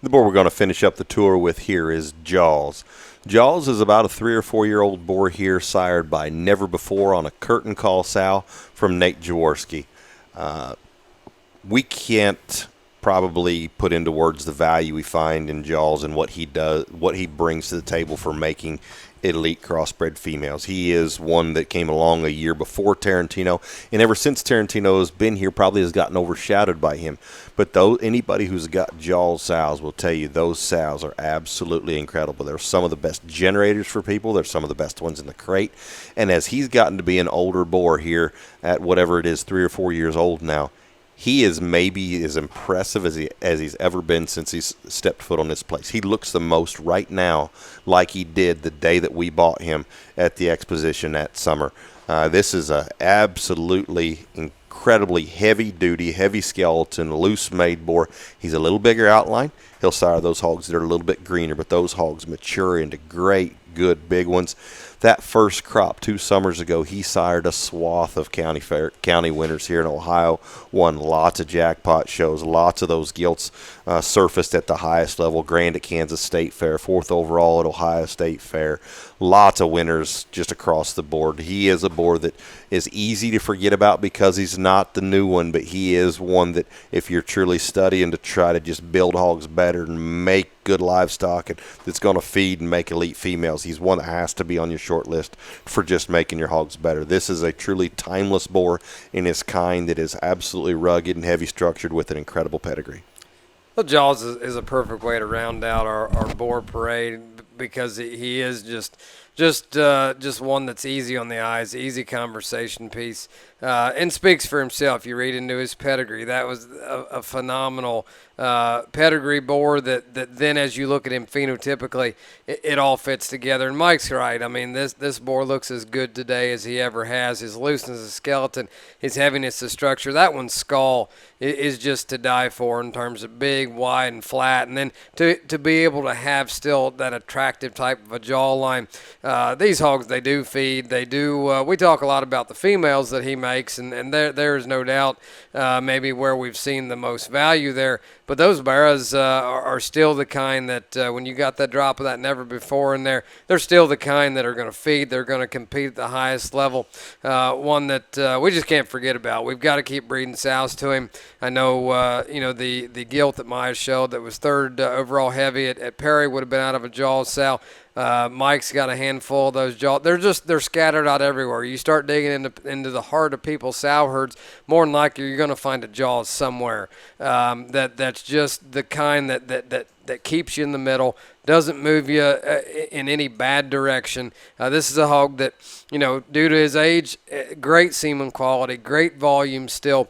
The boar we're going to finish up the tour with here is Jaws. Jaws is about a 3 or 4 year old boar here, sired by Never Before on a curtain call sow from Nate Jaworski. We can't probably put into words the value we find in Jaws and what he does, what he brings to the table for making elite crossbred females. He is one that came along a year before Tarantino, and ever since Tarantino has been here, probably has gotten overshadowed by him. But though anybody who's got Jaws sows will tell you those sows are absolutely incredible. They're some of the best generators for people. They're some of the best ones in the crate. And as he's gotten to be an older boar here at whatever it is, 3 or 4 years old now, he is maybe as impressive as he's ever been since he's stepped foot on this place. He looks the most right now like he did the day that we bought him at the exposition that summer. This is a absolutely incredibly heavy-duty, heavy skeleton, loose-made boar. He's a little bigger outline. He'll sire those hogs that are a little bit greener, but those hogs mature into great, good, big ones. That first crop 2 summers ago, he sired a swath of county winners here in Ohio, won lots of jackpot shows, lots of those gilts surfaced at the highest level, grand at Kansas State Fair, 4th overall at Ohio State Fair, lots of winners just across the board. He is a boar that is easy to forget about because he's not the new one, but he is one that if you're truly studying to try to just build hogs better and make good livestock and that's going to feed and make elite females, he's one that has to be on your short list for just making your hogs better. This is a truly timeless boar in his kind that is absolutely rugged and heavy structured with an incredible pedigree. Well, Jaws is a perfect way to round out our boar parade because he is just one that's easy on the eyes, easy conversation piece, and speaks for himself. You read into his pedigree. That was a phenomenal pedigree boar that then as you look at him phenotypically, it all fits together. And Mike's right. I mean, this boar looks as good today as he ever has. His looseness of skeleton, his heaviness of structure. That one's skull is just to die for in terms of big, wide, and flat. And then to be able to have still that attractive type of a jawline. These hogs, they do feed. They do. We talk a lot about the females that he makes, and there is no doubt maybe where we've seen the most value there. But those barras are still the kind that when you got that drop of that Never Before in there, they're still the kind that are going to feed. They're going to compete at the highest level. One that we just can't forget about. We've got to keep breeding sows to him. I know, the gilt that Maya showed that was 3rd overall heavy at Perry would have been out of a Jaws sow. Mike's got a handful of those Jaws. They're scattered out everywhere. You start digging into the heart of people's sow herds, more than likely you're going to find a Jaws somewhere. That's just the kind that keeps you in the middle, doesn't move you in any bad direction. This is a hog that, due to his age, great semen quality, great volume still.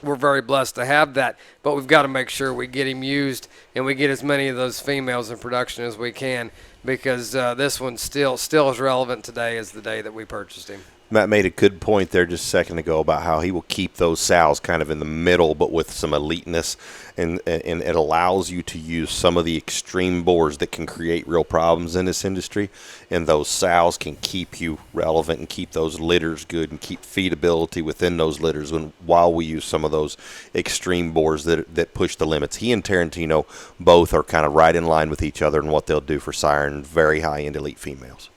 We're very blessed to have that, but we've got to make sure we get him used and we get as many of those females in production as we can because this one still as relevant today as the day that we purchased him. Matt made a good point there just a second ago about how he will keep those sows kind of in the middle but with some eliteness, and it allows you to use some of the extreme boars that can create real problems in this industry, and those sows can keep you relevant and keep those litters good and keep feedability within those litters while we use some of those extreme boars that push the limits. He and Tarantino both are kind of right in line with each other in what they'll do for siring very high-end elite females.